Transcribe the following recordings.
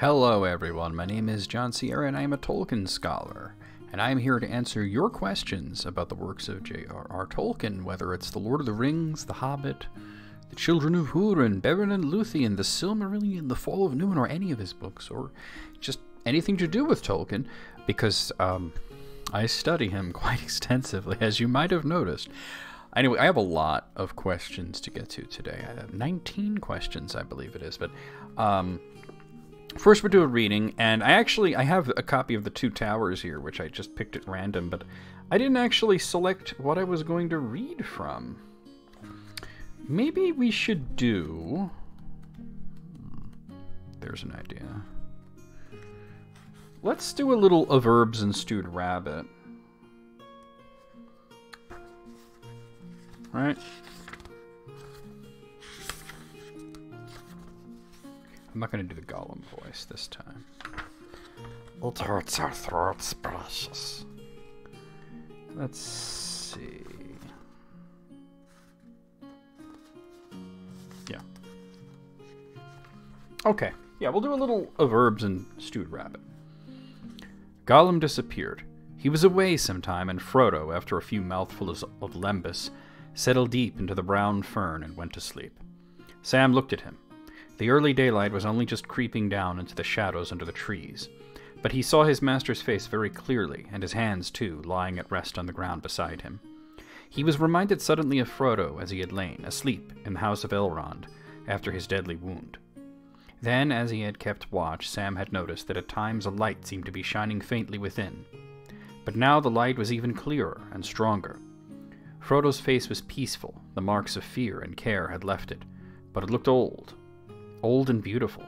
Hello everyone, my name is John Sierra and I am a Tolkien scholar, and I am here to answer your questions about the works of J.R.R. Tolkien, whether it's The Lord of the Rings, The Hobbit, The Children of Hurin, Beren and Luthien, The Silmarillion, The Fall of Numenor, any of his books, or just anything to do with Tolkien, because I study him quite extensively, as you might have noticed. Anyway, I have a lot of questions to get to today. I have 19 questions, I believe it is, but first we'll do a reading, and I have a copy of The Two Towers here, which I just picked at random, but I didn't actually select what I was going to read from. Maybe we should do... There's an idea. Let's do a little of Herbs and Stewed Rabbit. Alright. I'm not going to do the Gollum voice this time. It hurts our throats, precious. Let's see. Yeah. Okay. Yeah, we'll do a little of Herbs and Stewed Rabbit. Gollum disappeared. He was away some time, and Frodo, after a few mouthfuls of lembas, settled deep into the brown fern and went to sleep. Sam looked at him. The early daylight was only just creeping down into the shadows under the trees, but he saw his master's face very clearly, and his hands, too, lying at rest on the ground beside him. He was reminded suddenly of Frodo as he had lain, asleep, in the house of Elrond, after his deadly wound. Then, as he had kept watch, Sam had noticed that at times a light seemed to be shining faintly within. But now the light was even clearer and stronger. Frodo's face was peaceful, the marks of fear and care had left it, but it looked old and beautiful,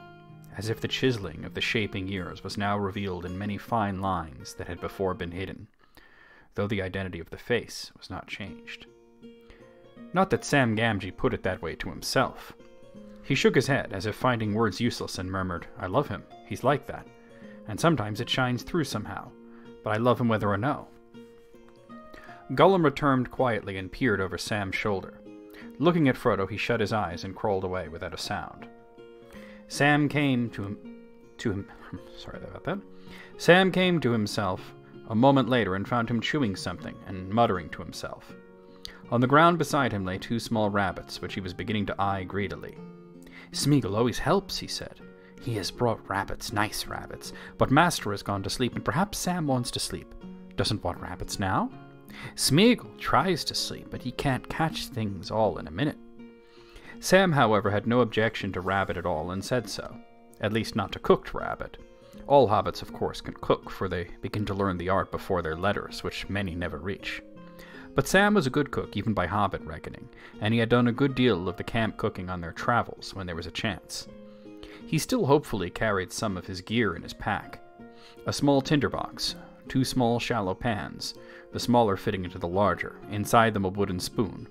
as if the chiseling of the shaping years was now revealed in many fine lines that had before been hidden, though the identity of the face was not changed. Not that Sam Gamgee put it that way to himself. He shook his head, as if finding words useless, and murmured, "I love him. He's like that. And sometimes it shines through somehow. But I love him whether or no." Gollum returned quietly and peered over Sam's shoulder. Looking at Frodo, he shut his eyes and crawled away without a sound. Sam came to himself a moment later and found him chewing something and muttering to himself. On the ground beside him lay two small rabbits, which he was beginning to eye greedily. "Smeagol always helps," he said. "He has brought rabbits, nice rabbits, but Master has gone to sleep, and perhaps Sam wants to sleep. Doesn't want rabbits now? Smeagol tries to sleep, but he can't catch things all in a minute." Sam, however, had no objection to rabbit at all, and said so. At least not to cooked rabbit. All hobbits, of course, can cook, for they begin to learn the art before their letters, which many never reach. But Sam was a good cook, even by hobbit reckoning, and he had done a good deal of the camp cooking on their travels when there was a chance. He still hopefully carried some of his gear in his pack. A small tinderbox, two small shallow pans, the smaller fitting into the larger, inside them a wooden spoon.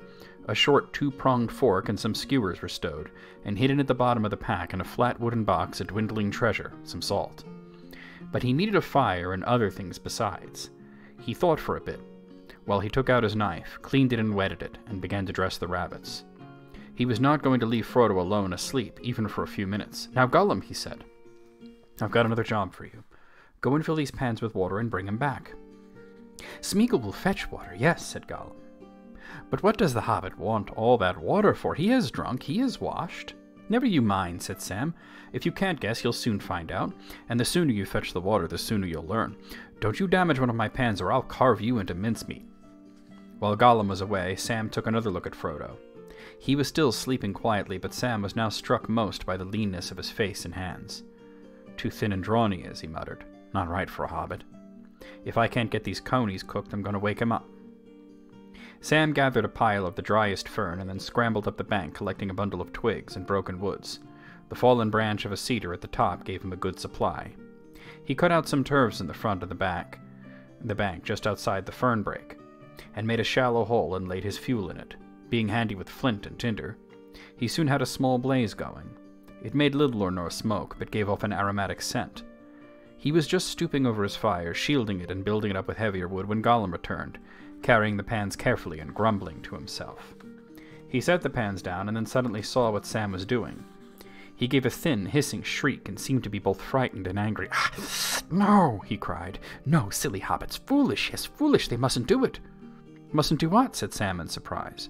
A short two-pronged fork and some skewers were stowed, and hidden at the bottom of the pack in a flat wooden box a dwindling treasure, some salt. But he needed a fire and other things besides. He thought for a bit, while he took out his knife, cleaned it and wetted it, and began to dress the rabbits. He was not going to leave Frodo alone asleep, even for a few minutes. "Now, Gollum," he said, "I've got another job for you. Go and fill these pans with water and bring him back." "Smeagol will fetch water, yes," said Gollum. "But what does the hobbit want all that water for? He has drunk, he has washed." "Never you mind," said Sam. "If you can't guess, you'll soon find out, and the sooner you fetch the water, the sooner you'll learn. Don't you damage one of my pans, or I'll carve you into mincemeat." While Gollum was away, Sam took another look at Frodo. He was still sleeping quietly, but Sam was now struck most by the leanness of his face and hands. "Too thin and drawn he is," he muttered. "Not right for a hobbit. If I can't get these conies cooked, I'm going to wake him up." Sam gathered a pile of the driest fern and then scrambled up the bank, collecting a bundle of twigs and broken woods. The fallen branch of a cedar at the top gave him a good supply. He cut out some turfs in the front of the bank just outside the fern break, and made a shallow hole and laid his fuel in it. Being handy with flint and tinder, he soon had a small blaze going. It made little or no smoke, but gave off an aromatic scent. He was just stooping over his fire, shielding it and building it up with heavier wood, when Gollum returned, carrying the pans carefully and grumbling to himself. He set the pans down and then suddenly saw what Sam was doing. He gave a thin, hissing shriek and seemed to be both frightened and angry. "Ah, no," he cried. "No, silly hobbits. Foolish, yes, foolish. They mustn't do it." "Mustn't do what?" said Sam in surprise.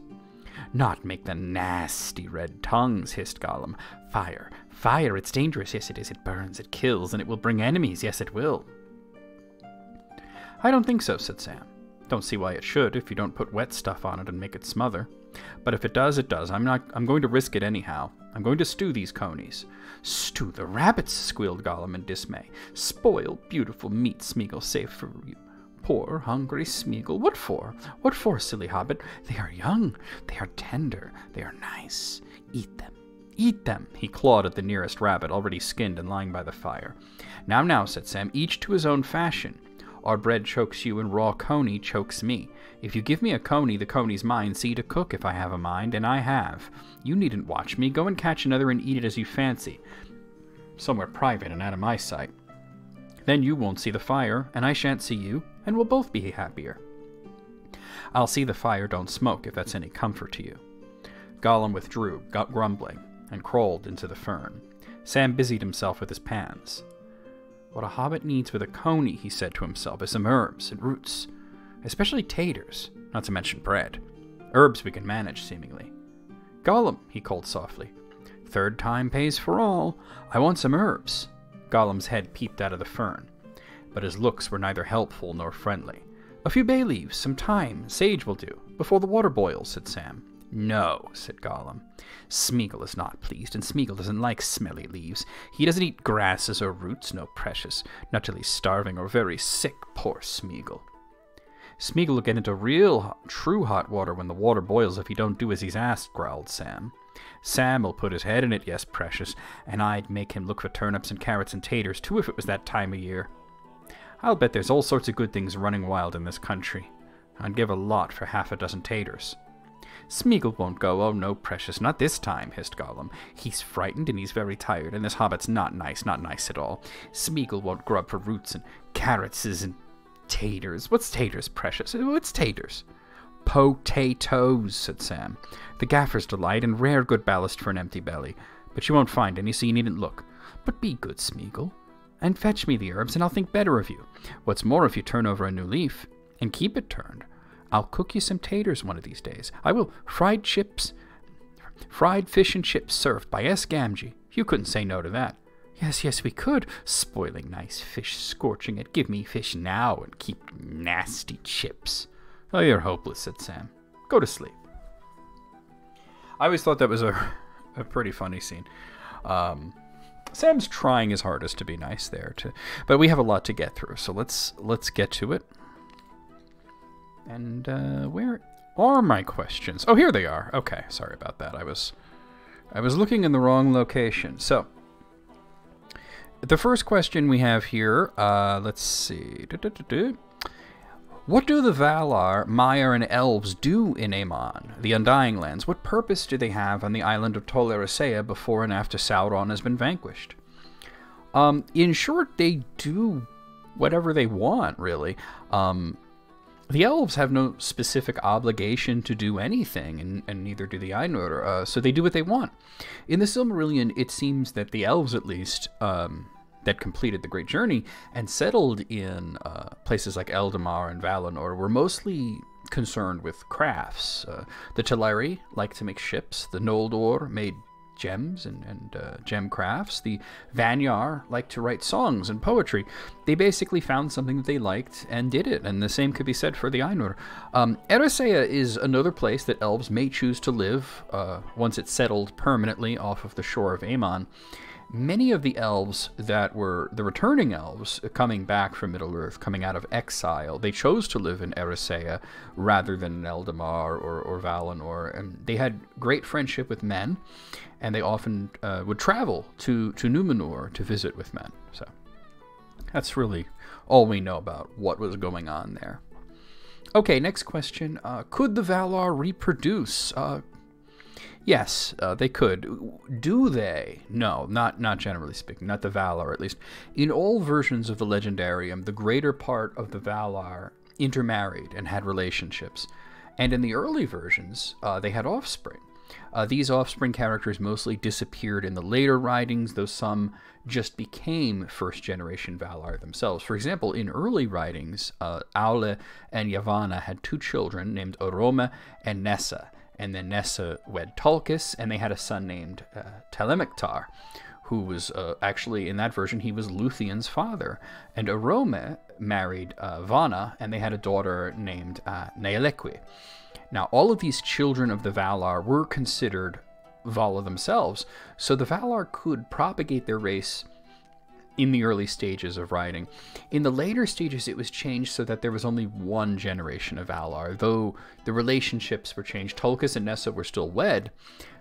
"Not make the nasty red tongues," hissed Gollum. "Fire. Fire, it's dangerous. Yes, it is. It burns, it kills, and it will bring enemies. Yes, it will." "I don't think so," said Sam. "Don't see why it should if you don't put wet stuff on it and make it smother. But if it does, it does. I'm going to risk it anyhow. I'm going to stew these conies." "Stew the rabbits," squealed Gollum in dismay. "Spoiled, beautiful meat Smeagol saved for you. Poor, hungry Smeagol. What for? What for, silly hobbit? They are young. They are tender. They are nice. Eat them. Eat them." He clawed at the nearest rabbit, already skinned and lying by the fire. Now, now," said Sam, "each to his own fashion. Our bread chokes you, and raw coney chokes me. If you give me a coney, the coney's mine. See to cook if I have a mind, and I have. You needn't watch me. Go and catch another and eat it as you fancy, somewhere private and out of my sight. Then you won't see the fire, and I shan't see you, and we'll both be happier." "I'll see the fire don't smoke, if that's any comfort to you." Gollum withdrew, grumbling, and crawled into the fern. Sam busied himself with his pans. "What a hobbit needs with a coney," he said to himself, "is some herbs and roots, especially taters, not to mention bread. Herbs we can manage, seemingly. Gollum," he called softly. "Third time pays for all. I want some herbs." Gollum's head peeped out of the fern, but his looks were neither helpful nor friendly. "A few bay leaves, some thyme, sage will do, before the water boils," said Sam. "No," said Gollum. "Smeagol is not pleased, and Smeagol doesn't like smelly leaves. He doesn't eat grasses or roots, no precious, not till he's starving or very sick, poor Smeagol." "Smeagol will get into true hot water when the water boils if he don't do as he's asked," growled Sam. "Sam will put his head in it, yes, precious, and I'd make him look for turnips and carrots and taters, too, if it was that time of year. I'll bet there's all sorts of good things running wild in this country. I'd give a lot for half a dozen taters." "Smeagol won't go, oh no, precious, not this time," hissed Gollum. "He's frightened and he's very tired, and this hobbit's not nice at all. Smeagol won't grub for roots and carrots and taters. What's taters, precious? What's taters?" "Potatoes," said Sam. "The gaffer's delight, and rare good ballast for an empty belly. But you won't find any, so you needn't look. But be good, Smeagol, and fetch me the herbs, and I'll think better of you. What's more, if you turn over a new leaf, and keep it turned, I'll cook you some taters one of these days. I will. Fried fish and chips served by S. Gamgee. You couldn't say no to that." "Yes, yes, we could. Spoiling nice fish, scorching it. Give me fish now and keep nasty chips." "Oh, you're hopeless," said Sam. "Go to sleep." I always thought that was a pretty funny scene. Sam's trying his hardest to be nice there, but we have a lot to get through, so let's get to it. And where are my questions? Oh, here they are. Okay, sorry about that. I was looking in the wrong location. So, the first question we have here, let's see. What do the Valar, Maiar, and Elves do in Aman, the Undying Lands? What purpose do they have on the island of Tol Eressëa before and after Sauron has been vanquished? In short, they do whatever they want, really. The Elves have no specific obligation to do anything, and neither do the Ainur, so they do what they want. In the Silmarillion, it seems that the Elves, at least, that completed the Great Journey and settled in places like Eldamar and Valinor were mostly concerned with crafts. The Teleri liked to make ships. The Noldor made gems and gem crafts. The Vanyar liked to write songs and poetry. They basically found something that they liked and did it, and the same could be said for the Ainur. Eressëa is another place that elves may choose to live once it's settled permanently off of the shore of Aman. Many of the elves that were the returning elves coming back from Middle-earth, coming out of exile, they chose to live in Eressëa rather than in Eldamar or Valinor, and they had great friendship with men, and they often would travel to Numenor to visit with men. So that's really all we know about what was going on there. Okay, next question. Could the Valar reproduce? Yes, they could. Do they? No, not generally speaking. Not the Valar, at least. In all versions of the Legendarium, the greater part of the Valar intermarried and had relationships. And in the early versions, they had offspring. These offspring characters mostly disappeared in the later writings, though some just became first-generation Valar themselves. For example, in early writings, Aule and Yavanna had 2 children named Orome and Nessa, and then Nessa wed Tulkas, and they had a son named Telemektar, who was actually, in that version, he was Lúthien's father. And Orome married Vanna, and they had a daughter named Naelequi. Now, all of these children of the Valar were considered Vala themselves, so the Valar could propagate their race in the early stages of writing. In the later stages, it was changed so that there was only one generation of Valar, though the relationships were changed. Tulkas and Nessa were still wed,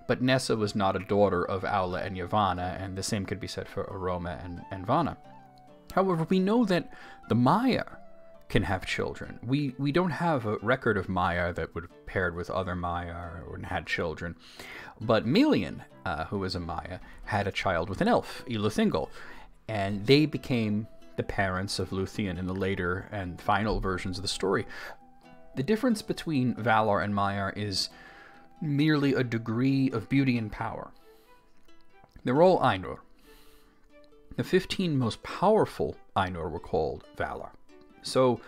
but Nessa was not a daughter of Aule and Yavanna, and the same could be said for Orome and Vanna. However, we know that the Maiar can have children. We don't have a record of Maiar that would have paired with other Maiar or had children, but Melian, who was a Maiar, had a child with an elf, Iluthingol, and they became the parents of Lúthien in the later and final versions of the story. The difference between Valar and Maiar is merely a degree of beauty and power. They're all Ainur. The 15 most powerful Ainur were called Valar. So,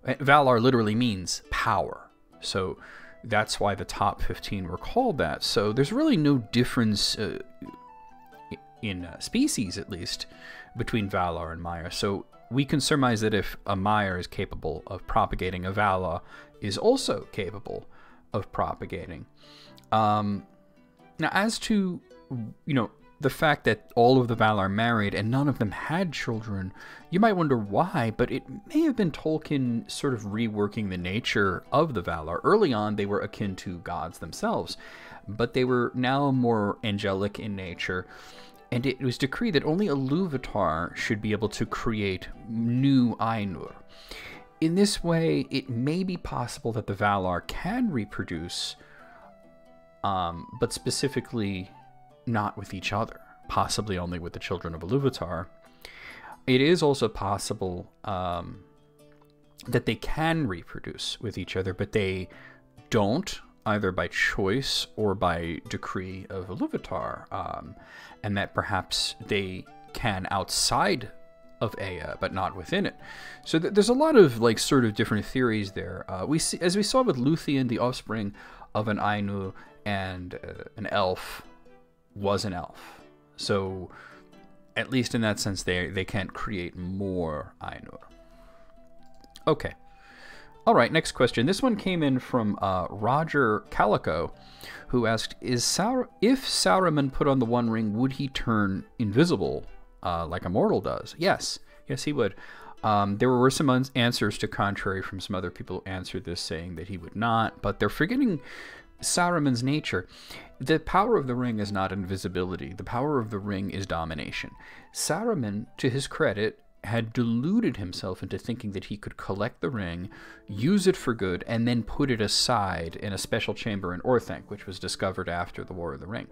Valar literally means power. So, that's why the top 15 were called that. So, there's really no difference in species, at least, between Valar and Maiar. So, we can surmise that if a Maiar is capable of propagating, a Valar is also capable of propagating. Now, as to, the fact that all of the Valar married and none of them had children, you might wonder why, but it may have been Tolkien sort of reworking the nature of the Valar. Early on, they were akin to gods themselves, but they were now more angelic in nature, and it was decreed that only a Ilúvatar should be able to create new Ainur. In this way, it may be possible that the Valar can reproduce, but specifically not with each other, possibly only with the children of Ilúvatar. It is also possible that they can reproduce with each other, but they don't, either by choice or by decree of Ilúvatar, and that perhaps they can outside of Ea, but not within it. So there's a lot of sort of different theories there. We see, as we saw with Lúthien, the offspring of an Ainu and an elf was an elf. So, at least in that sense, they can't create more Ainur. Okay. All right, next question. This one came in from Roger Calico, who asked, if Saruman put on the One Ring, would he turn invisible like a mortal does? Yes. Yes, he would. There were some answers to contrary from some other people who answered this, saying that he would not, but they're forgetting Saruman's nature. The power of the ring is not invisibility. The power of the ring is domination. Saruman, to his credit, had deluded himself into thinking that he could collect the ring, use it for good, and then put it aside in a special chamber in Orthanc, which was discovered after the War of the Ring.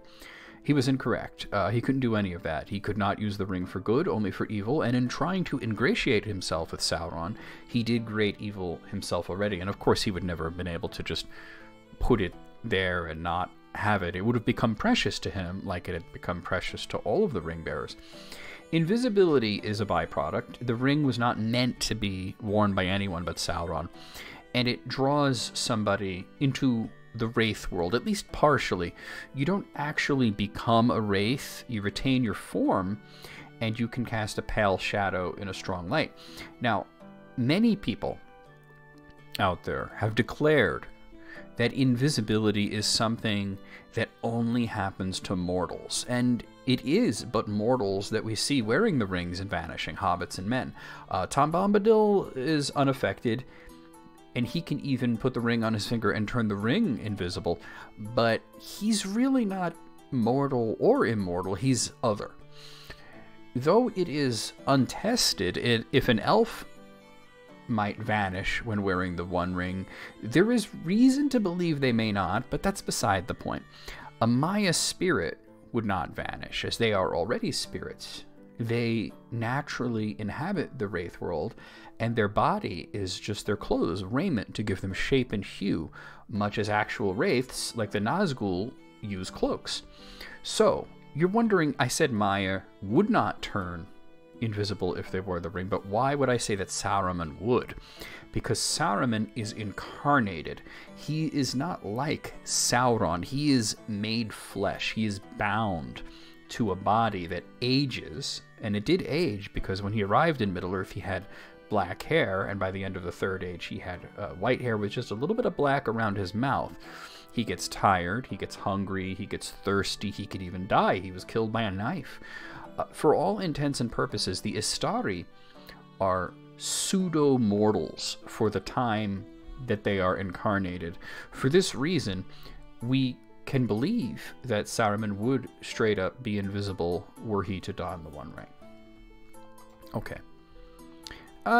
He was incorrect. He couldn't do any of that. He could not use the ring for good, only for evil, and in trying to ingratiate himself with Sauron, he did great evil himself already, and of course he would never have been able to just put it there and not have it. It would have become precious to him, like it had become precious to all of the ring bearers. Invisibility is a byproduct. The ring was not meant to be worn by anyone but Sauron, and it draws somebody into the Wraith world, at least partially. You don't actually become a Wraith. You retain your form, and you can cast a pale shadow in a strong light. Now, many people out there have declared that invisibility is something that only happens to mortals. And it is but mortals that we see wearing the rings and vanishing, hobbits and men. Tom Bombadil is unaffected, and he can even put the ring on his finger and turn the ring invisible, but he's really not mortal or immortal, he's other. Though it is untested, if an elf might vanish when wearing the One Ring, there is reason to believe they may not, but that's beside the point. A Maya spirit would not vanish, as they are already spirits. They naturally inhabit the Wraith world, and their body is just their clothes, raiment, to give them shape and hue, much as actual Wraiths, like the Nazgul, use cloaks. So, you're wondering, I said Maya would not turn invisible if they wore the ring, but why would I say that Saruman would? Because Saruman is incarnated. He is not like Sauron. He is made flesh. He is bound to a body that ages, and it did age, because when he arrived in Middle-earth, he had black hair, and by the end of the Third Age, he had white hair with just a little bit of black around his mouth. He gets tired, he gets hungry, he gets thirsty, he could even die. He was killed by a knife. For all intents and purposes, the Istari are pseudo-mortals for the time that they are incarnated. For this reason, we can believe that Saruman would straight up be invisible were he to don the One Ring. Okay.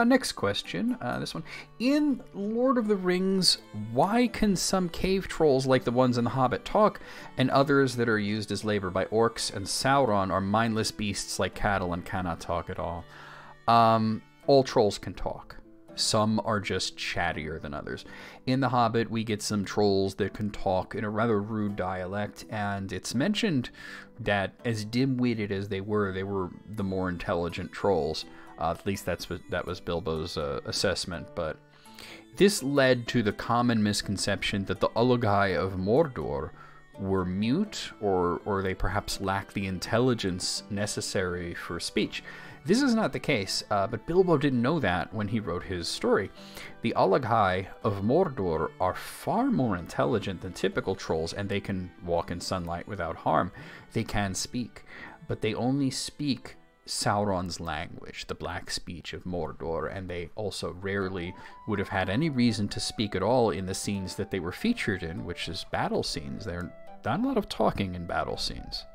Next question, this one. In Lord of the Rings, why can some cave trolls like the ones in The Hobbit talk, and others that are used as labor by orcs and Sauron are mindless beasts like cattle and cannot talk at all? All trolls can talk. Some are just chattier than others. In The Hobbit, we get some trolls that can talk in a rather rude dialect, and it's mentioned that as dim-witted as they were the more intelligent trolls. At least that was Bilbo's assessment, but this led to the common misconception that the Uruk-hai of Mordor were mute, or they perhaps lacked the intelligence necessary for speech. This is not the case, but Bilbo didn't know that when he wrote his story. The Uruk-hai of Mordor are far more intelligent than typical trolls, and they can walk in sunlight without harm. They can speak, but they only speak Sauron's language, the black speech of Mordor, and they also rarely would have had any reason to speak at all in the scenes that they were featured in, which is battle scenes. There's not a lot of talking in battle scenes.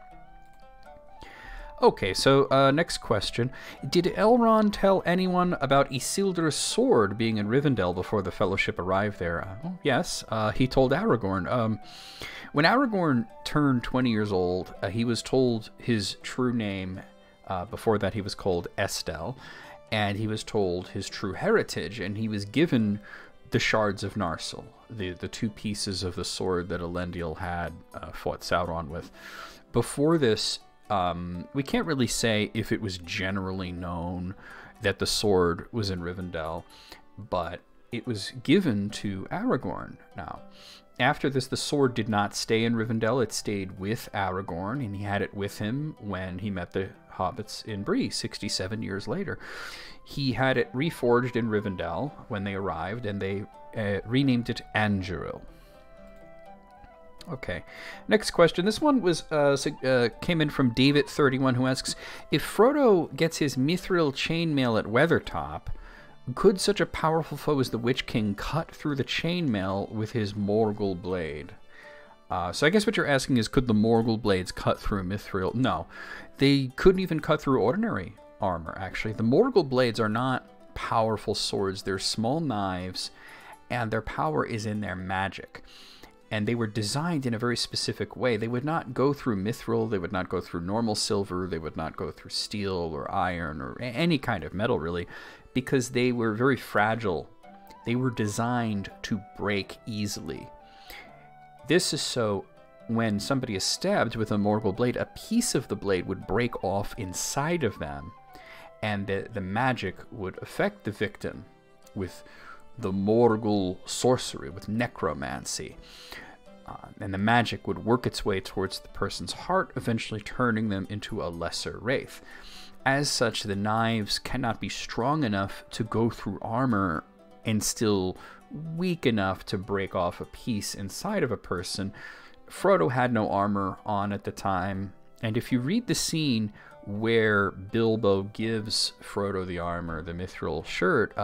Okay, so next question. Did Elrond tell anyone about Isildur's sword being in Rivendell before the Fellowship arrived there? Oh, yes, he told Aragorn. When Aragorn turned 20 years old, he was told his true name. Before that, he was called Estel, and he was told his true heritage, and he was given the shards of Narsil, the two pieces of the sword that Elendil had fought Sauron with. Before this, we can't really say if it was generally known that the sword was in Rivendell, but it was given to Aragorn. Now, after this, the sword did not stay in Rivendell. It stayed with Aragorn, and he had it with him when he met the hobbits in Bree 67 years later. He had it reforged in Rivendell when they arrived, and they renamed it Anduril. Okay, next question. This one was came in from David31, who asks, if Frodo gets his Mithril chainmail at Weathertop, could such a powerful foe as the Witch King cut through the chainmail with his Morgul blade? So I guess what you're asking is, could the Morgul blades cut through Mithril? No, they couldn't even cut through ordinary armor, actually. The Morgul blades are not powerful swords. They're small knives, and their power is in their magic. And they were designed in a very specific way. They would not go through Mithril, they would not go through normal silver, they would not go through steel or iron or any kind of metal, really, because they were very fragile. They were designed to break easily. This is so when somebody is stabbed with a Morgul blade, a piece of the blade would break off inside of them, and the magic would affect the victim with the Morgul sorcery, with necromancy. And the magic would work its way towards the person's heart, eventually turning them into a lesser wraith. As such, the knives cannot be strong enough to go through armor and still weak enough to break off a piece inside of a person. Frodo had no armor on at the time, and if you read the scene where Bilbo gives Frodo the armor, the Mithril shirt,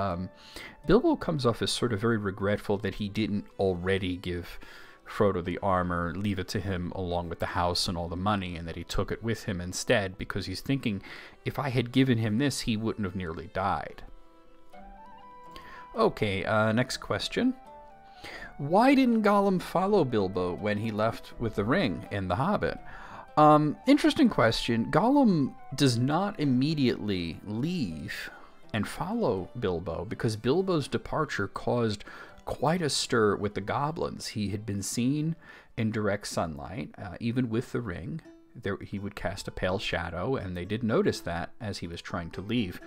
Bilbo comes off as sort of very regretful that he didn't already give Frodo the armor, leave it to him along with the house and all the money, and that he took it with him instead, because he's thinking, if I had given him this, he wouldn't have nearly died. Okay, next question. Why didn't Gollum follow Bilbo when he left with the ring in The Hobbit? Interesting question. Gollum does not immediately leave and follow Bilbo, because Bilbo's departure caused quite a stir with the goblins. He had been seen in direct sunlight. Even with the ring, he would cast a pale shadow, and they did notice that as he was trying to leave.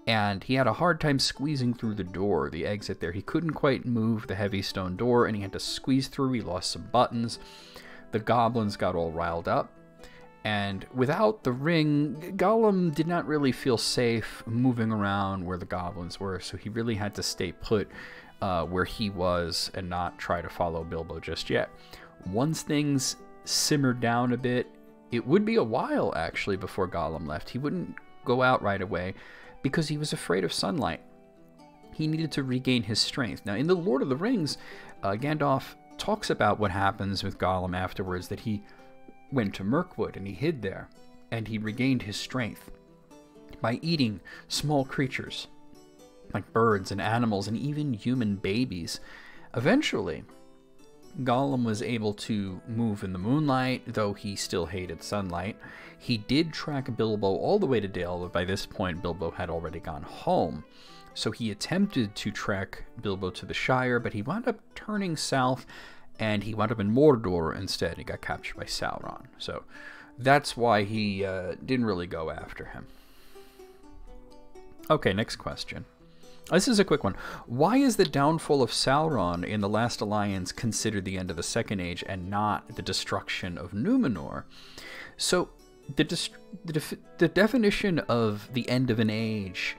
And he had a hard time squeezing through the door, the exit there. He couldn't quite move the heavy stone door, and he had to squeeze through. He lost some buttons. The goblins got all riled up. And without the ring, Gollum did not really feel safe moving around where the goblins were, so he really had to stay put where he was and not try to follow Bilbo just yet. Once things simmered down a bit, it would be a while, actually, before Gollum left. He wouldn't go out right away because he was afraid of sunlight. He needed to regain his strength. Now, in The Lord of the Rings, Gandalf talks about what happens with Gollum afterwards, that he went to Mirkwood and he hid there, and he regained his strength by eating small creatures like birds and animals and even human babies. Eventually, Gollum was able to move in the moonlight, though he still hated sunlight. He did track Bilbo all the way to Dale, but by this point Bilbo had already gone home. So he attempted to track Bilbo to the Shire, but he wound up turning south, and he wound up in Mordor instead. He got captured by Sauron. So that's why he didn't really go after him. Okay, next question. This is a quick one. Why is the downfall of Sauron in The Last Alliance considered the end of the Second Age and not the destruction of Numenor? So the definition of the end of an age,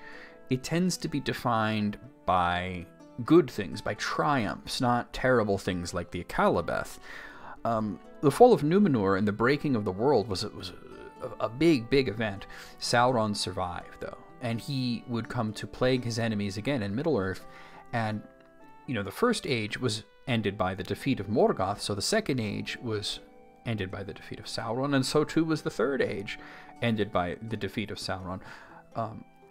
it tends to be defined by good things, by triumphs, not terrible things like the Akalabeth. The Fall of Numenor and the breaking of the world was a big event. Sauron survived, though, and he would come to plague his enemies again in Middle-earth. And, you know, the First Age was ended by the defeat of Morgoth, so the Second Age was ended by the defeat of Sauron, and so too was the Third Age, ended by the defeat of Sauron.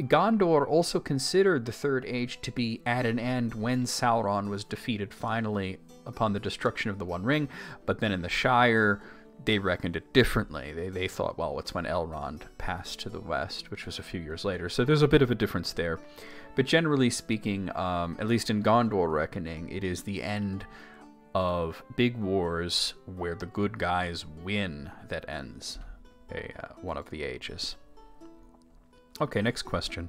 Gondor also considered the Third Age to be at an end when Sauron was defeated finally upon the destruction of the One Ring, but then in the Shire, they reckoned it differently. They thought, well, it's when Elrond passed to the west, which was a few years later. So there's a bit of a difference there. But generally speaking, at least in Gondor reckoning, it is the end of big wars where the good guys win that ends one of the ages. Okay, next question.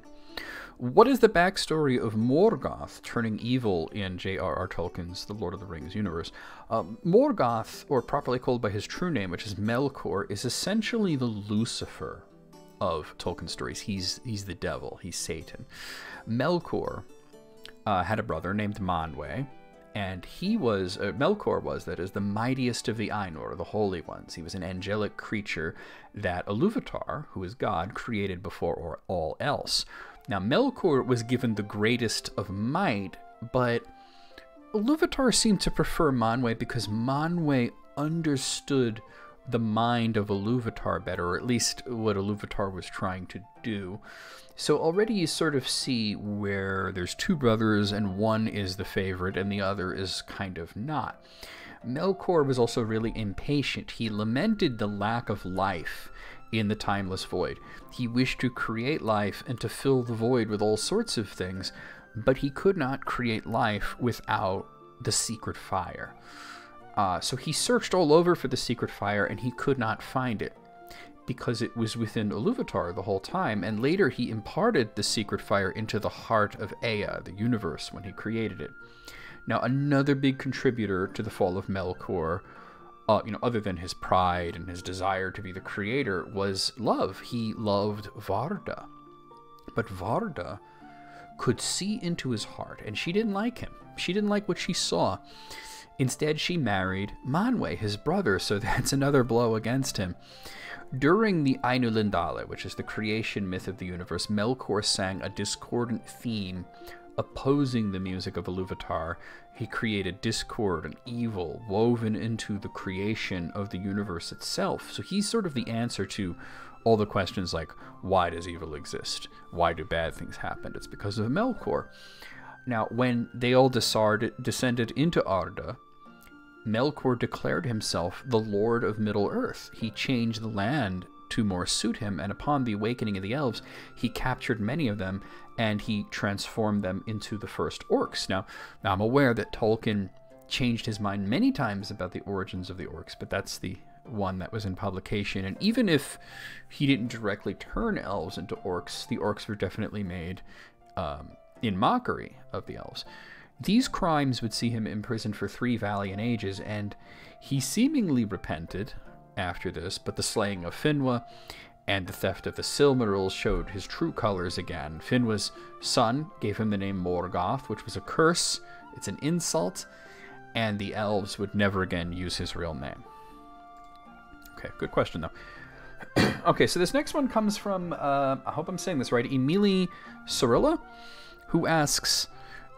What is the backstory of Morgoth turning evil in J.R.R. Tolkien's The Lord of the Rings universe? Morgoth, or properly called by his true name, which is Melkor, is essentially the Lucifer of Tolkien stories. He's the devil. He's Satan. Melkor had a brother named Manwë, and Melkor was, that is, the mightiest of the Ainur, the Holy Ones. He was an angelic creature that Iluvatar, who is God, created before all else. Now, Melkor was given the greatest of might, but Iluvatar seemed to prefer Manwë because Manwë understood the mind of Iluvatar better, or at least what Iluvatar was trying to do. So already you sort of see where there's two brothers and one is the favorite and the other is kind of not. Melkor was also really impatient. He lamented the lack of life in the timeless void. He wished to create life and to fill the void with all sorts of things, but he could not create life without the secret fire. So he searched all over for the secret fire and he could not find it, because it was within Iluvatar the whole time, and later he imparted the secret fire into the heart of Ea, the universe, when he created it. Now, another big contributor to the fall of Melkor, other than his pride and his desire to be the creator, was love. He loved Varda. But Varda could see into his heart, and she didn't like him. She didn't like what she saw. Instead, she married Manwë, his brother, so that's another blow against him. During the Ainulindale, which is the creation myth of the universe, Melkor sang a discordant theme opposing the music of Iluvatar. He created discord and evil woven into the creation of the universe itself. So he's sort of the answer to all the questions like, why does evil exist? Why do bad things happen? It's because of Melkor. Now, when they all descended into Arda, Melkor declared himself the Lord of Middle-earth. He changed the land to more suit him, and upon the awakening of the elves, he captured many of them, and he transformed them into the first orcs. Now I'm aware that Tolkien changed his mind many times about the origins of the orcs, but that's the one that was in publication. And even if he didn't directly turn elves into orcs, the orcs were definitely made in mockery of the elves. These crimes would see him imprisoned for 3 valiant ages, and he seemingly repented after this, but the slaying of Finwë and the theft of the Silmarils showed his true colors again. Finwë's son gave him the name Morgoth, which was a curse. It's an insult, and the elves would never again use his real name. Okay, good question, though. Okay, so this next one comes from, I hope I'm saying this right, Emily Sorilla, who asks,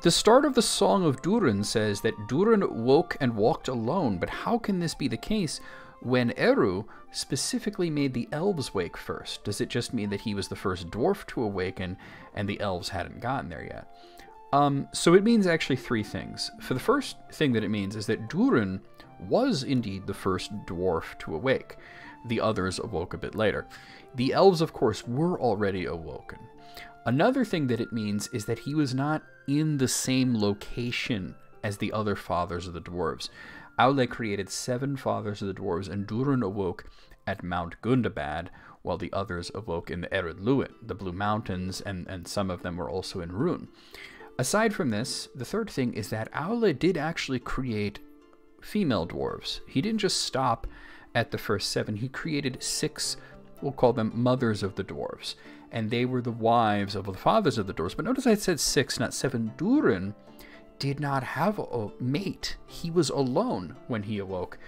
the start of the Song of Durin says that Durin woke and walked alone, but how can this be the case when Eru specifically made the elves wake first? Does it just mean that he was the first dwarf to awaken and the elves hadn't gotten there yet? So it means actually 3 things. For the first thing that it means is that Durin was indeed the first dwarf to awake. The others awoke a bit later. The elves, of course, were already awoken. Another thing that it means is that he was not in the same location as the other fathers of the dwarves. Aule created 7 fathers of the dwarves, and Durin awoke at Mount Gundabad, while the others awoke in the Ered Luin, the Blue Mountains, and some of them were also in Rhûn. Aside from this, the third thing is that Aule did actually create female dwarves. He didn't just stop at the first 7. He created 6, we'll call them mothers of the dwarves, and they were the wives of the fathers of the dwarves. But notice I said 6, not 7. Durin did not have a mate. He was alone when he awoke.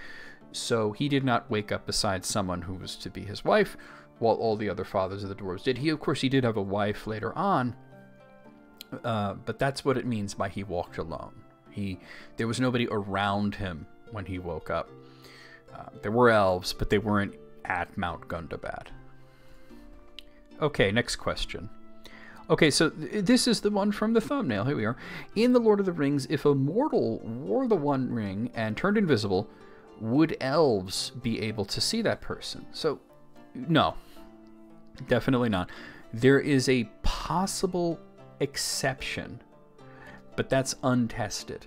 So he did not wake up beside someone who was to be his wife, while all the other fathers of the dwarves did. Of course, he did have a wife later on, but that's what it means by he walked alone. There was nobody around him when he woke up. There were elves, but they weren't at Mount Gundabad. Okay, next question. Okay, so this is the one from the thumbnail. Here we are. In The Lord of the Rings, if a mortal wore the One Ring and turned invisible, would elves be able to see that person? So, no. Definitely not. There is a possible exception, but that's untested.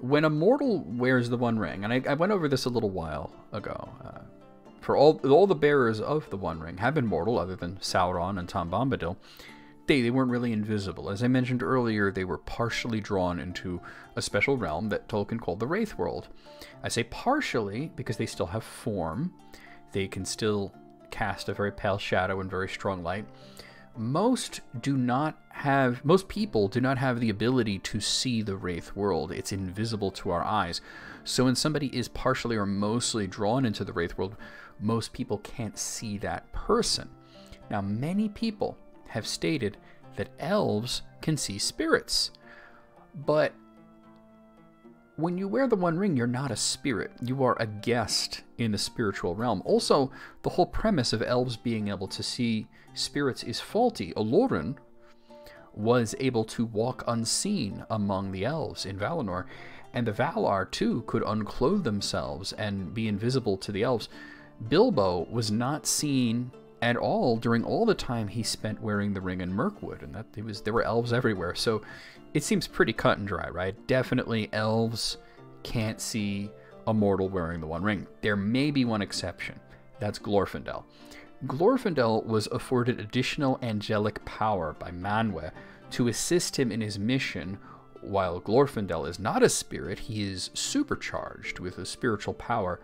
When a mortal wears the One Ring, and I went over this a little while ago, for all the bearers of the One Ring have been mortal, other than Sauron and Tom Bombadil. They weren't really invisible. As I mentioned earlier, they were partially drawn into a special realm that Tolkien called the Wraith World. I say partially because they still have form. They can still cast a very pale shadow and very strong light. Most people do not have the ability to see the Wraith World. It's invisible to our eyes. So when somebody is partially or mostly drawn into the Wraith World, most people can't see that person. Now, many people have stated that elves can see spirits. But when you wear the One Ring, you're not a spirit. You are a guest in the spiritual realm. Also, the whole premise of elves being able to see spirits is faulty. Olorin was able to walk unseen among the elves in Valinor, and the Valar, too, could unclothe themselves and be invisible to the elves. Bilbo was not seen at all during all the time he spent wearing the ring in Mirkwood, and there were elves everywhere. So it seems pretty cut and dry, right? Definitely elves can't see a mortal wearing the One Ring. There may be one exception. That's Glorfindel. Glorfindel was afforded additional angelic power by Manwë to assist him in his mission. While Glorfindel is not a spirit, he is supercharged with a spiritual power.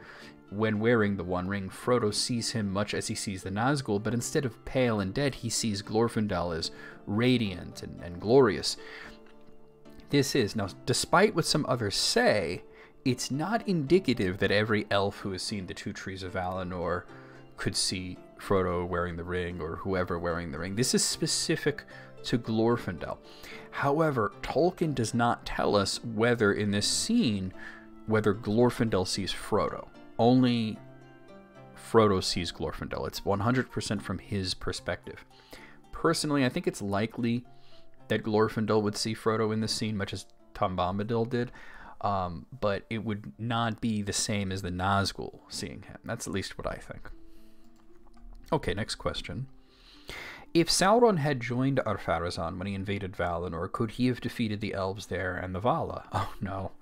When wearing the One Ring, Frodo sees him much as he sees the Nazgul, but instead of pale and dead, he sees Glorfindel as radiant and glorious. Now, despite what some others say, it's not indicative that every elf who has seen the Two Trees of Valinor could see Frodo wearing the ring or whoever wearing the ring. This is specific to Glorfindel. However, Tolkien does not tell us whether in this scene, whether Glorfindel sees Frodo. Only Frodo sees Glorfindel. It's 100% from his perspective. Personally, I think it's likely that Glorfindel would see Frodo in this scene, much as Tom Bombadil did, but it would not be the same as the Nazgul seeing him. That's at least what I think. Okay, next question. If Sauron had joined Pharazon when he invaded Valinor, could he have defeated the elves there and the Vala? Oh, no.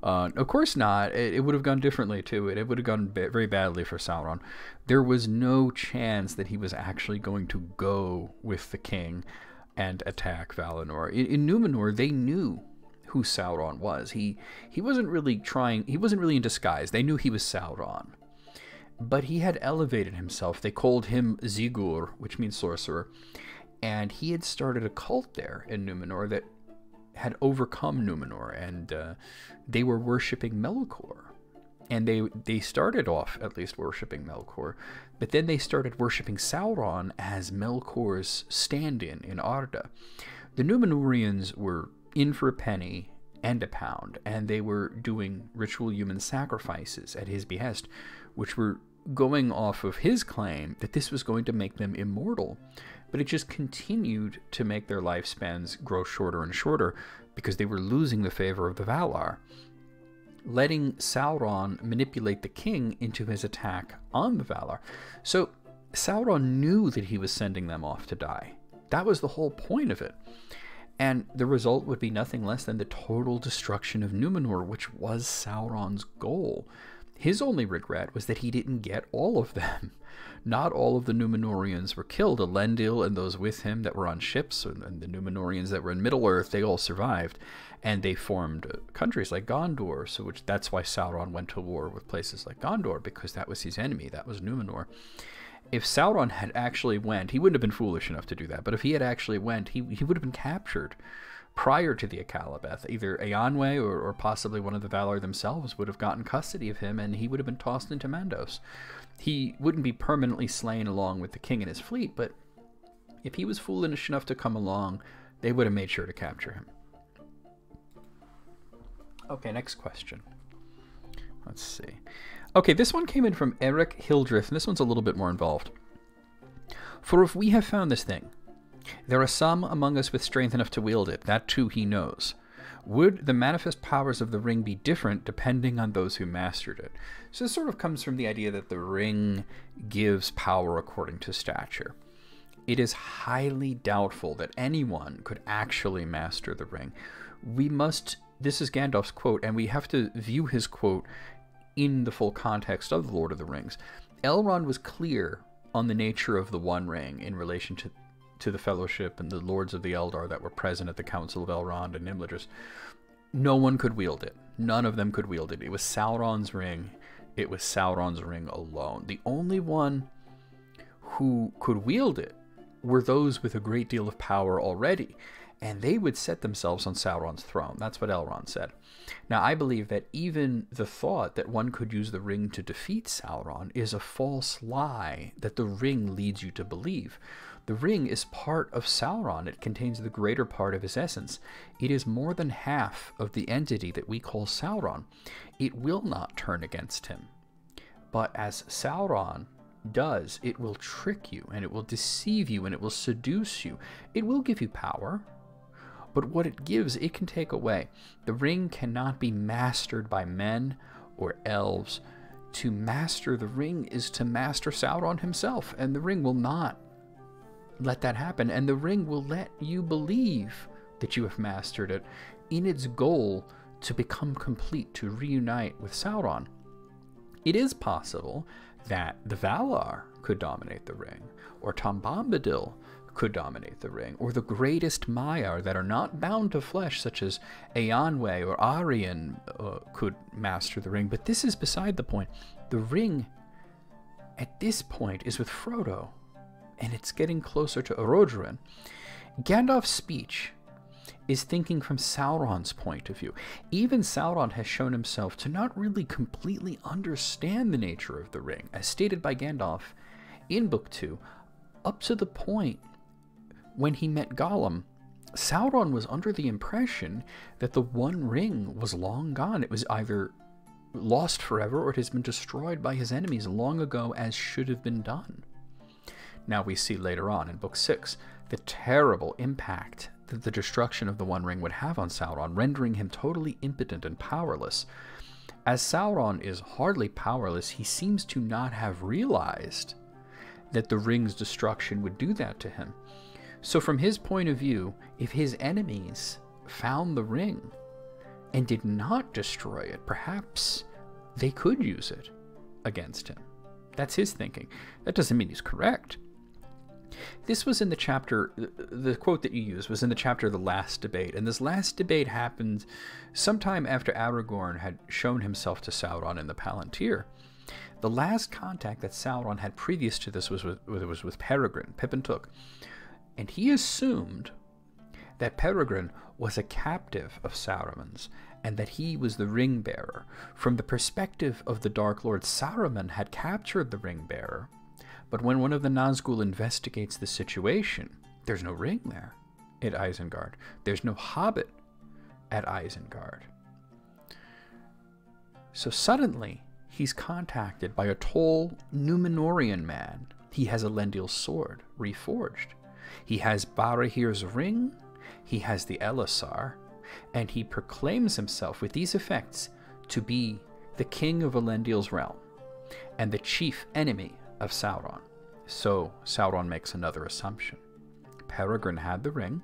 Of course not. It would have gone differently too. It would have gone very badly for Sauron. There was no chance that he was actually going to go with the king and attack Valinor. In Numenor, they knew who Sauron was. He wasn't really trying. He wasn't really in disguise. They knew he was Sauron, but he had elevated himself. They called him Zigur, which means sorcerer, and he had started a cult there in Numenor that had overcome Numenor, and they were worshipping Melkor. And they started off at least worshipping Melkor, but then they started worshipping Sauron as Melkor's stand-in in Arda. The Numenorians were in for a penny and a pound, and they were doing ritual human sacrifices at his behest, which were going off of his claim that this was going to make them immortal. But it just continued to make their lifespans grow shorter and shorter because they were losing the favor of the Valar, letting Sauron manipulate the king into his attack on the Valar. So Sauron knew that he was sending them off to die. That was the whole point of it. And the result would be nothing less than the total destruction of Numenor, which was Sauron's goal. His only regret was that he didn't get all of them. Not all of the Numenorians were killed. Elendil and those with him that were on ships, and the Numenorians that were in Middle-earth, they all survived. And they formed countries like Gondor, that's why Sauron went to war with places like Gondor, because that was his enemy. That was Numenor. If Sauron had actually went, he wouldn't have been foolish enough to do that, but if he had actually went, he would have been captured prior to the Akalabeth. Either Eonwe or possibly one of the Valar themselves would have gotten custody of him, and he would have been tossed into Mandos. He wouldn't be permanently slain along with the king and his fleet, but if he was foolish enough to come along, they would have made sure to capture him. Okay, next question. Let's see. Okay, this one came in from Eric Hildreth, and this one's a little bit more involved. For if we have found this thing, there are some among us with strength enough to wield it. That too he knows. Would the manifest powers of the ring be different depending on those who mastered it? So this sort of comes from the idea that the ring gives power according to stature. It is highly doubtful that anyone could actually master the ring. This is Gandalf's quote, and we have to view his quote in the full context of The Lord of the Rings. Elrond was clear on the nature of the One Ring in relation to the Fellowship and the Lords of the Eldar that were present at the Council of Elrond and Imladris. No one could wield it. None of them could wield it. It was Sauron's ring. It was Sauron's ring alone. The only one who could wield it were those with a great deal of power already, and they would set themselves on Sauron's throne. That's what Elrond said. Now, I believe that even the thought that one could use the ring to defeat Sauron is a false lie that the ring leads you to believe. The ring is part of Sauron. It contains the greater part of his essence. It is more than half of the entity that we call Sauron. It will not turn against him. But as Sauron does, it will trick you, and it will deceive you, and it will seduce you. It will give you power, but what it gives, it can take away. The ring cannot be mastered by men or elves. To master the ring is to master Sauron himself, and the ring will not let that happen, and the ring will let you believe that you have mastered it in its goal to become complete, to reunite with Sauron. It is possible that the Valar could dominate the ring, or Tom Bombadil could dominate the ring, or the greatest Maiar that are not bound to flesh, such as Eonwe or Arien, could master the ring. But this is beside the point. The ring, at this point, is with Frodo, and it's getting closer to Erodrin. Gandalf's speech is thinking from Sauron's point of view. Even Sauron has shown himself to not really completely understand the nature of the ring, as stated by Gandalf in Book 2, up to the point when he met Gollum. Sauron was under the impression that the One Ring was long gone. It was either lost forever or it has been destroyed by his enemies long ago, as should have been done. Now we see later on in Book 6 the terrible impact that the destruction of the One Ring would have on Sauron, rendering him totally impotent and powerless. As Sauron is hardly powerless, he seems to not have realized that the ring's destruction would do that to him. So from his point of view, if his enemies found the ring, and did not destroy it, perhaps they could use it against him. That's his thinking. That doesn't mean he's correct. This was in the chapter, the quote that you used was in the chapter The Last Debate, and this last debate happened sometime after Aragorn had shown himself to Sauron in the Palantir. The last contact that Sauron had previous to this was with Peregrine, Pippin took, and he assumed that Peregrine was a captive of Saruman's, and that he was the ring bearer. From the perspective of the Dark Lord, Saruman had captured the ring bearer, but when one of the Nazgul investigates the situation, there's no ring there at Isengard. There's no hobbit at Isengard. So suddenly, he's contacted by a tall Numenorian man. He has Elendil's sword, reforged. He has Barahir's ring, he has the Elisar, and he proclaims himself with these effects to be the king of Elendil's realm and the chief enemy of Sauron. So Sauron makes another assumption. Peregrine had the ring,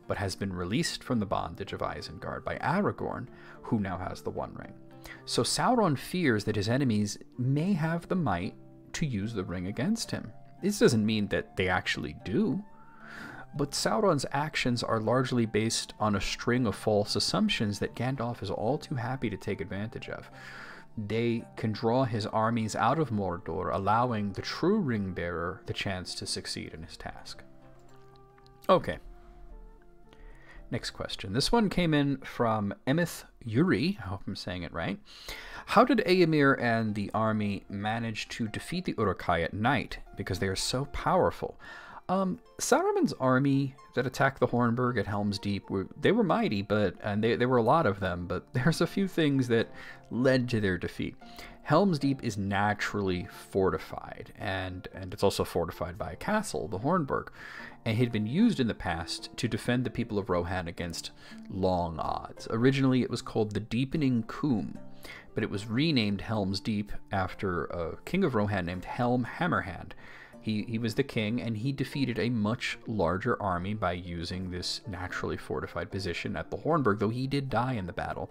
but has been released from the bondage of Isengard by Aragorn, who now has the One Ring. So Sauron fears that his enemies may have the might to use the ring against him. This doesn't mean that they actually do, but Sauron's actions are largely based on a string of false assumptions that Gandalf is all too happy to take advantage of. They can draw his armies out of Mordor, allowing the true ring-bearer the chance to succeed in his task. Okay. Next question. This one came in from Emeth Yuri. I hope I'm saying it right. How did Éomer and the army manage to defeat the Uruk-hai at night? Because they are so powerful. Saruman's army that attacked the Hornburg at Helm's Deep, they were mighty, and there were a lot of them, but there's a few things that led to their defeat. Helm's Deep is naturally fortified, and it's also fortified by a castle, the Hornburg, and it had been used in the past to defend the people of Rohan against long odds. Originally, it was called the Deepening Coombe, but it was renamed Helm's Deep after a king of Rohan named Helm Hammerhand. He was the king, and he defeated a much larger army by using this naturally fortified position at the Hornburg, though he did die in the battle.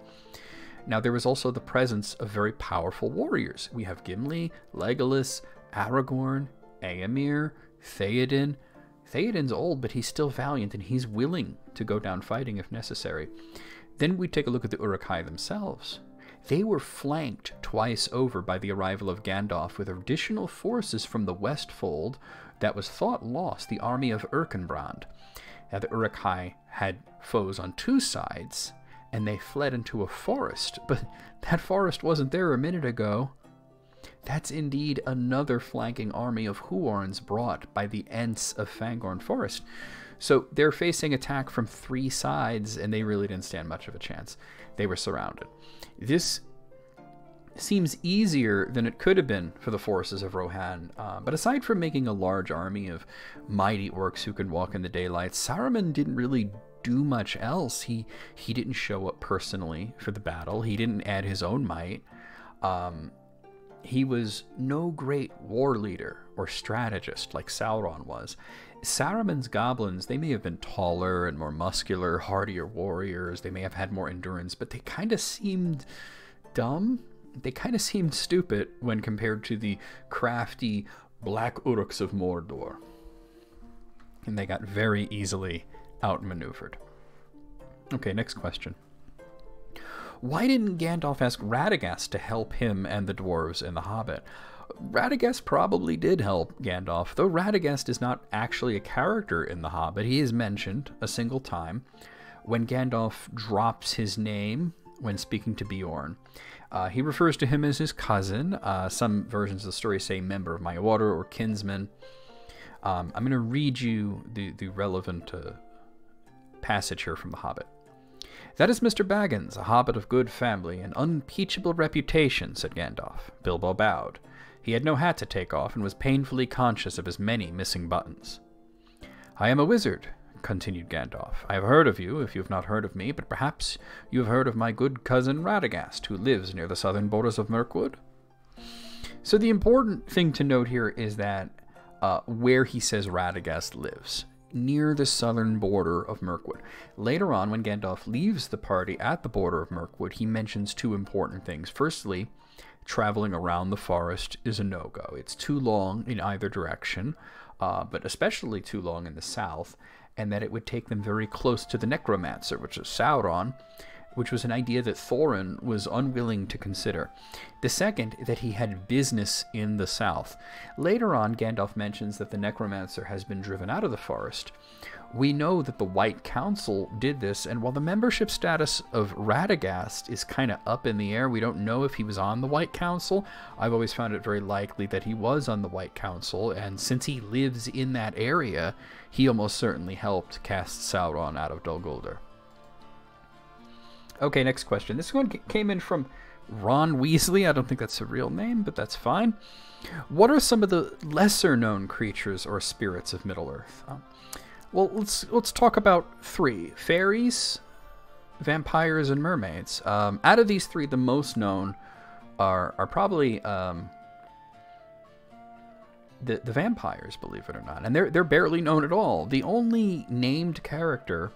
Now, there was also the presence of very powerful warriors. We have Gimli, Legolas, Aragorn, Éomer, Theoden. Theoden's old, but he's still valiant, and he's willing to go down fighting if necessary. Then we take a look at the Uruk-hai themselves. They were flanked twice over by the arrival of Gandalf with additional forces from the Westfold that was thought lost, the army of Erkenbrand. Now, the Uruk-hai had foes on two sides, and they fled into a forest, but that forest wasn't there a minute ago. That's indeed another flanking army of Huorns brought by the Ents of Fangorn Forest. So they're facing attack from three sides, and they really didn't stand much of a chance. They were surrounded. This seems easier than it could have been for the forces of Rohan, but aside from making a large army of mighty orcs who can walk in the daylight, Saruman didn't really do much else. He didn't show up personally for the battle. He didn't add his own might. He was no great war leader or strategist like Sauron was. Saruman's goblins, they may have been taller and more muscular, hardier warriors. They may have had more endurance, but they kind of seemed dumb. They kind of seemed stupid when compared to the crafty Black Uruks of Mordor. And they got very easily outmaneuvered. Okay, next question. Why didn't Gandalf ask Radagast to help him and the dwarves in The Hobbit? Radagast probably did help Gandalf, though Radagast is not actually a character in The Hobbit. He is mentioned a single time when Gandalf drops his name when speaking to Beorn. He refers to him as his cousin. Some versions of the story say member of my order or kinsman. I'm going to read you the relevant passage here from The Hobbit. That is Mr. Baggins, a hobbit of good family and unimpeachable reputation, said Gandalf. Bilbo bowed. He had no hat to take off and was painfully conscious of his many missing buttons. I am a wizard, continued Gandalf. I have heard of you, if you have not heard of me, but perhaps you have heard of my good cousin Radagast, who lives near the southern borders of Mirkwood. So the important thing to note here is that where he says Radagast lives. near the southern border of Mirkwood. Later on, when Gandalf leaves the party at the border of Mirkwood, he mentions two important things. Firstly, traveling around the forest is a no-go. It's too long in either direction, but especially too long in the south, and that it would take them very close to the necromancer, which is Sauron, which was an idea that Thorin was unwilling to consider. The second, that he had business in the south. Later on, Gandalf mentions that the necromancer has been driven out of the forest. We know that the White Council did this, and while the membership status of Radagast is kind of up in the air, we don't know if he was on the White Council. I've always found it very likely that he was on the White Council, and since he lives in that area, he almost certainly helped cast Sauron out of Dol Guldur. Okay, next question. This one came in from Ron Weasley. I don't think that's a real name, but that's fine. What are some of the lesser-known creatures or spirits of Middle-earth? Well, let's talk about three. Fairies, vampires, and mermaids. Out of these three, the most known are probably the vampires, believe it or not. And they're barely known at all. The only named character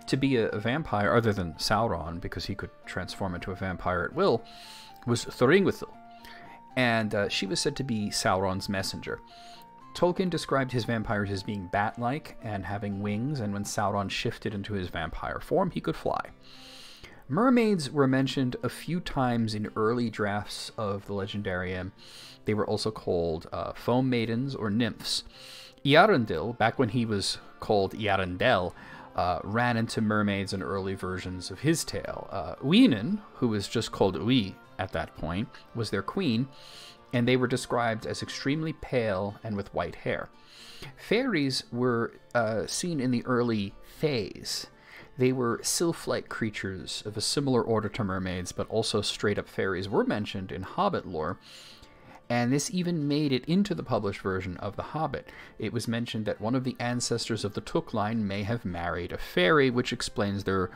to be a vampire, other than Sauron, because he could transform into a vampire at will, was Thorinwithil. And she was said to be Sauron's messenger. Tolkien described his vampires as being bat-like and having wings, and when Sauron shifted into his vampire form, he could fly. Mermaids were mentioned a few times in early drafts of the Legendarium. They were also called foam maidens or nymphs. Earendil, back when he was called Earendel, ran into mermaids in early versions of his tale. Uinen, who was just called Ui at that point, was their queen, and they were described as extremely pale and with white hair. Fairies were seen in the early Fays. They were sylph-like creatures of a similar order to mermaids, but also straight-up fairies were mentioned in Hobbit lore, and this even made it into the published version of The Hobbit. It was mentioned that one of the ancestors of the Took line may have married a fairy, which explains their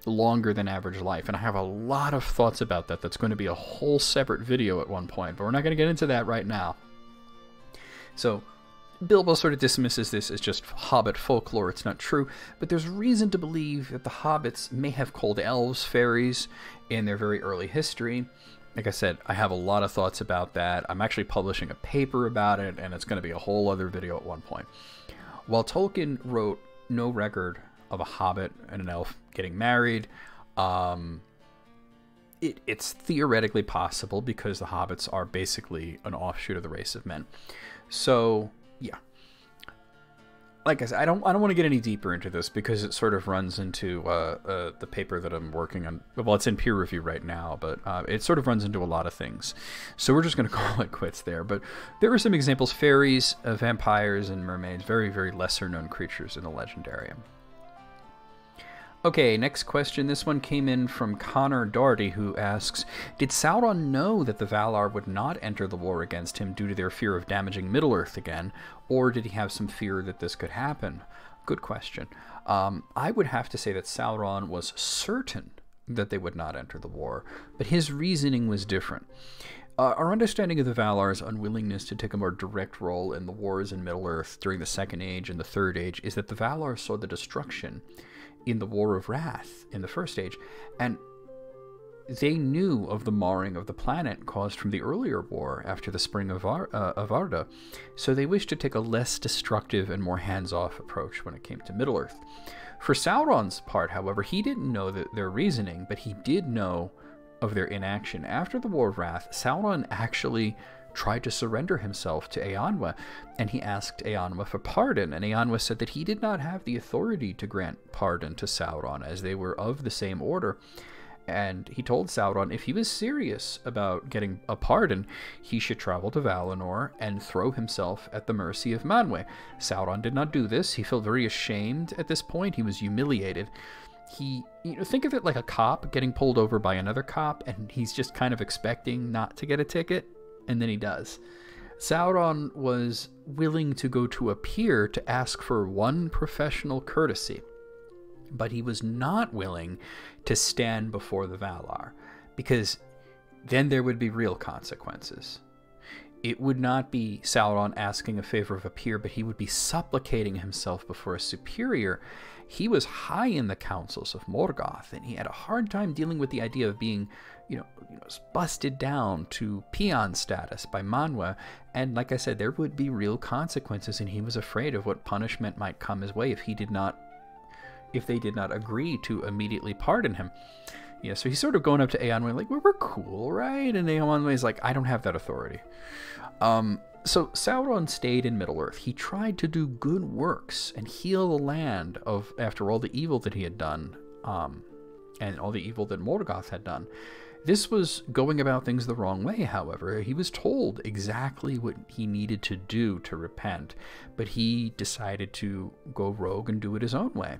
longer than average life. And I have a lot of thoughts about that. That's going to be a whole separate video at one point, but we're not going to get into that right now. So Bilbo sort of dismisses this as just Hobbit folklore. It's not true, but there's reason to believe that the Hobbits may have called elves fairies in their very early history. Like I said, I have a lot of thoughts about that. I'm actually publishing a paper about it, and it's going to be a whole other video at one point. While Tolkien wrote no record of a hobbit and an elf getting married, it's theoretically possible because the hobbits are basically an offshoot of the race of men. So, yeah. Like I said, I don't want to get any deeper into this because it sort of runs into the paper that I'm working on. Well, it's in peer review right now, but it sort of runs into a lot of things. So we're just going to call it quits there. But there are some examples: fairies, vampires, and mermaids. Very, very lesser-known creatures in the Legendarium. Okay, next question. This one came in from Connor Doherty, who asks, did Sauron know that the Valar would not enter the war against him due to their fear of damaging Middle-earth again, or did he have some fear that this could happen? Good question. I would have to say that Sauron was certain that they would not enter the war, but his reasoning was different. Our understanding of the Valar's unwillingness to take a more direct role in the wars in Middle-earth during the Second Age and the Third Age is that the Valar saw the destruction in the War of Wrath in the First Age, and they knew of the marring of the planet caused from the earlier war after the Spring of Arda, so they wished to take a less destructive and more hands-off approach when it came to Middle-earth. For Sauron's part, however, he didn't know their reasoning, but he did know of their inaction. After the War of Wrath, Sauron actually tried to surrender himself to Eonwa, and he asked Eonwa for pardon, and Eonwa said that he did not have the authority to grant pardon to Sauron, as they were of the same order. And he told Sauron if he was serious about getting a pardon, he should travel to Valinor and throw himself at the mercy of Manwë. Sauron did not do this. He felt very ashamed at this point. He was humiliated. Think of it like a cop getting pulled over by another cop, and he's just kind of expecting not to get a ticket, and then he does. Sauron was willing to go to a peer to ask for one professional courtesy, but he was not willing to stand before the Valar, because then there would be real consequences. it would not be Sauron asking a favor of a peer, but he would be supplicating himself before a superior. He was high in the councils of Morgoth, and he had a hard time dealing with the idea of being, busted down to peon status by Manwë. And like I said, there would be real consequences, and he was afraid of what punishment might come his way if they did not agree to immediately pardon him. Yeah, so he's sort of going up to Eowyn like, we're cool, right? And Eowyn's like, I don't have that authority. So Sauron stayed in Middle-earth. He tried to do good works and heal the land after all the evil that he had done, and all the evil that Morgoth had done. This was going about things the wrong way, however. He was told exactly what he needed to do to repent, but he decided to go rogue and do it his own way.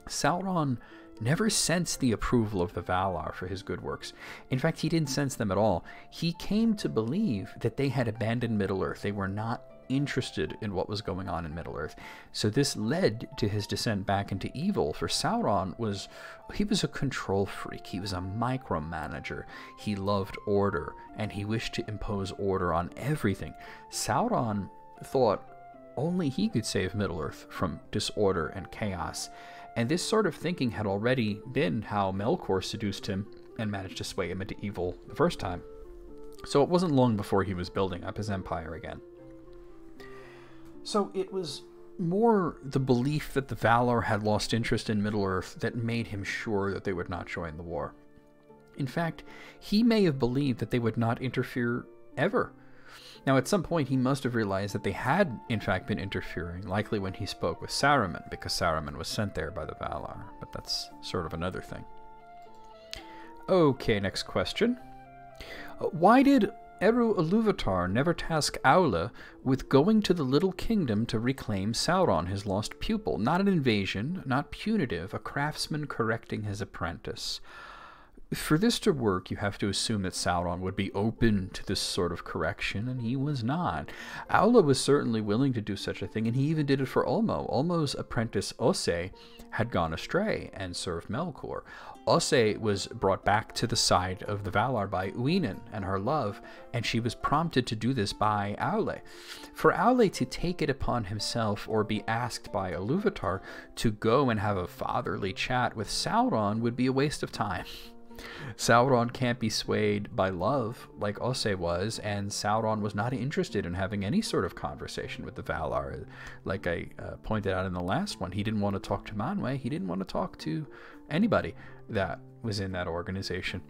Sauron never sensed the approval of the Valar for his good works. In fact, he didn't sense them at all. He came to believe that they had abandoned Middle-earth. They were not interested in what was going on in Middle-earth. So this led to his descent back into evil. For Sauron, he was a control freak. He was a micromanager. He loved order, and he wished to impose order on everything. Sauron thought only he could save Middle-earth from disorder and chaos. And this sort of thinking had already been how Melkor seduced him and managed to sway him into evil the first time. So it wasn't long before he was building up his empire again. So it was more the belief that the Valar had lost interest in Middle-earth that made him sure that they would not join the war. In fact, he may have believed that they would not interfere ever. Now, at some point, he must have realized that they had, in fact, been interfering, likely when he spoke with Saruman, because Saruman was sent there by the Valar, but that's sort of another thing. Okay, next question. Why did Eru Ilúvatar never task Aule with going to the Little Kingdom to reclaim Sauron, his lost pupil? Not an invasion, not punitive, a craftsman correcting his apprentice. For this to work, you have to assume that Sauron would be open to this sort of correction, and he was not. Aule was certainly willing to do such a thing, and he even did it for Ulmo. Ulmo's apprentice Osse had gone astray and served Melkor. Osse was brought back to the side of the Valar by Uinen and her love, and she was prompted to do this by Aule. For Aule to take it upon himself or be asked by Ilúvatar to go and have a fatherly chat with Sauron would be a waste of time. Sauron can't be swayed by love like Osse was, and Sauron was not interested in having any sort of conversation with the Valar. Like I pointed out in the last one, he didn't want to talk to Manwë, he didn't want to talk to anybody that was in that organization.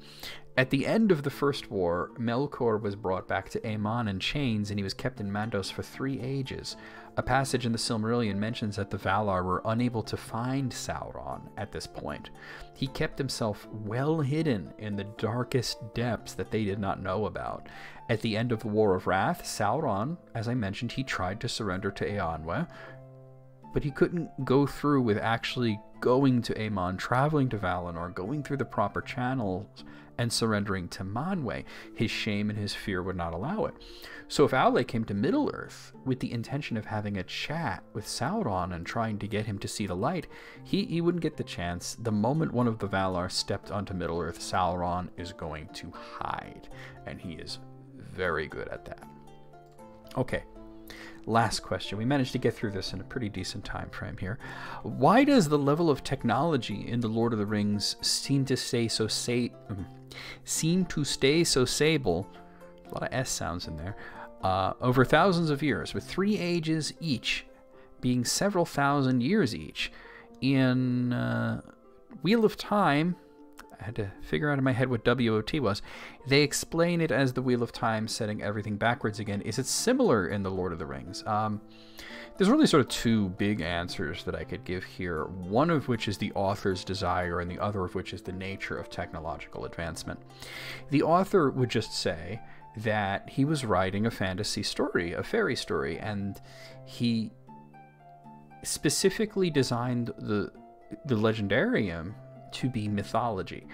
At the end of the First War, Melkor was brought back to Aman in chains, and he was kept in Mandos for 3 ages. A passage in the Silmarillion mentions that the Valar were unable to find Sauron at this point. He kept himself well hidden in the darkest depths that they did not know about. At the end of the War of Wrath, Sauron, as I mentioned, he tried to surrender to Eowyn, but he couldn't go through with actually going to Aman, traveling to Valinor, going through the proper channels, and surrendering to Manwë. His shame and his fear would not allow it. So if Aule came to Middle-earth with the intention of having a chat with Sauron and trying to get him to see the light, he wouldn't get the chance. The moment one of the Valar stepped onto Middle-earth, Sauron is going to hide, and he is very good at that. Okay. Last question. We managed to get through this in a pretty decent time frame here. Why does the level of technology in The Lord of the Rings seem to stay so stable? A lot of S sounds in there. Over thousands of years, with 3 ages each, being several thousand years each. In Wheel of Time, I had to figure out in my head what WOT was. They explain it as the Wheel of Time setting everything backwards again. Is it similar in The Lord of the Rings? There's really sort of 2 big answers that I could give here, one of which is the author's desire and the other of which is the nature of technological advancement. The author would just say that he was writing a fantasy story, a fairy story, and he specifically designed the legendarium to be mythology.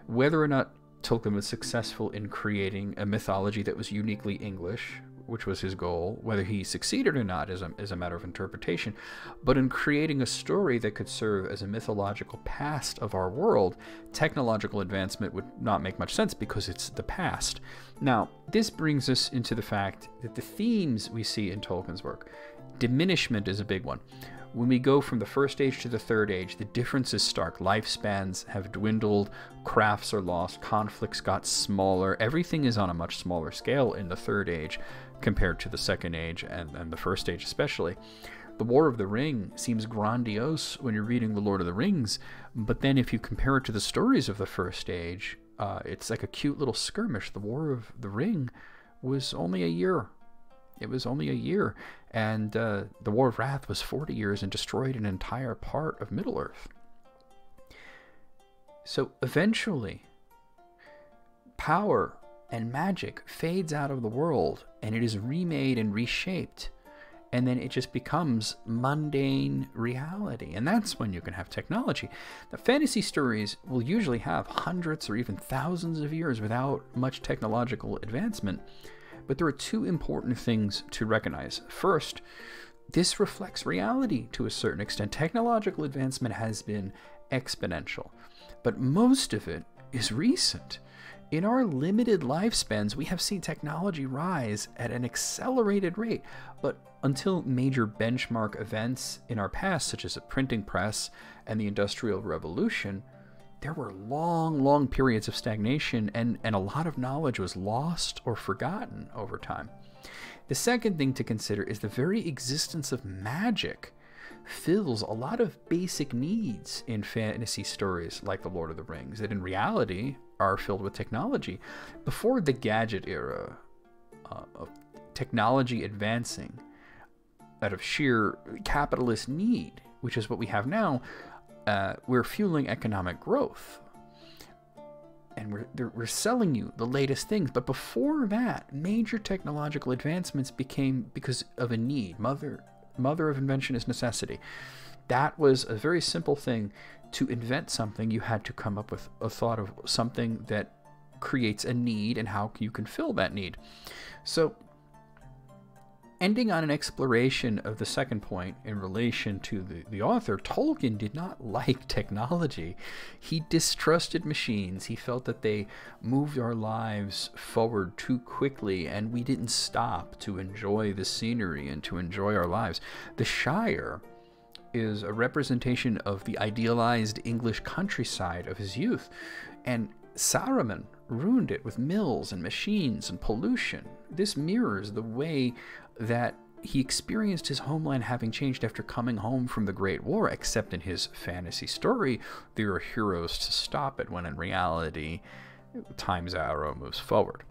Whether or not Tolkien was successful in creating a mythology that was uniquely English which was his goal. Whether he succeeded or not is a matter of interpretation. But in creating a story that could serve as a mythological past of our world, technological advancement would not make much sense because it's the past. Now, this brings us into the fact that the themes we see in Tolkien's work, diminishment is a big one. When we go from the First Age to the Third Age, the difference is stark. Lifespans have dwindled, crafts are lost, conflicts got smaller. Everything is on a much smaller scale in the Third Age compared to the Second Age and the First Age especially. The War of the Ring seems grandiose when you're reading The Lord of the Rings, but then if you compare it to the stories of the First Age, it's like a cute little skirmish. The War of the Ring was only a year. It was only a year, and the War of Wrath was 40 years and destroyed an entire part of Middle-earth. So eventually, power and magic fades out of the world, and it is remade and reshaped, and then it just becomes mundane reality, and that's when you can have technology. Now, fantasy stories will usually have hundreds or even thousands of years without much technological advancement. But there are two important things to recognize. First, this reflects reality to a certain extent. Technological advancement has been exponential, but most of it is recent. In our limited lifespans, we have seen technology rise at an accelerated rate, but until major benchmark events in our past, such as the printing press and the Industrial Revolution, there were long periods of stagnation, and a lot of knowledge was lost or forgotten over time. The second thing to consider is the very existence of magic fills a lot of basic needs in fantasy stories like The Lord of the Rings that in reality are filled with technology. Before the gadget era of technology advancing out of sheer capitalist need, which is what we have now, we're fueling economic growth, and we're selling you the latest things. But before that, major technological advancements became because of a need. Mother of invention is necessity. That was a very simple thing. To invent something, you had to come up with a thought of something that creates a need and how you can fill that need. So, ending on an exploration of the second point in relation to the author, Tolkien did not like technology. He distrusted machines. He felt that they moved our lives forward too quickly, and we didn't stop to enjoy the scenery and to enjoy our lives. The Shire is a representation of the idealized English countryside of his youth, and Saruman ruined it with mills and machines and pollution. This mirrors the way that he experienced his homeland having changed after coming home from the Great War, except in his fantasy story, there are heroes to stop it, when in reality, time's arrow moves forward.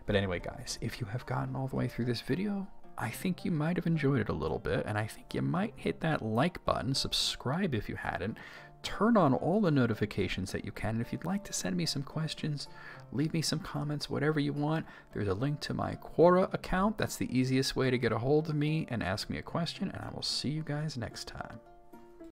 But anyway, guys, if you have gotten all the way through this video, I think you might have enjoyed it a little bit, and I think you might hit that like button, subscribe if you hadn't, turn on all the notifications that you can, and if you'd like to send me some questions, leave me some comments, whatever you want. There's a link to my Quora account. That's the easiest way to get a hold of me and ask me a question, and I will see you guys next time.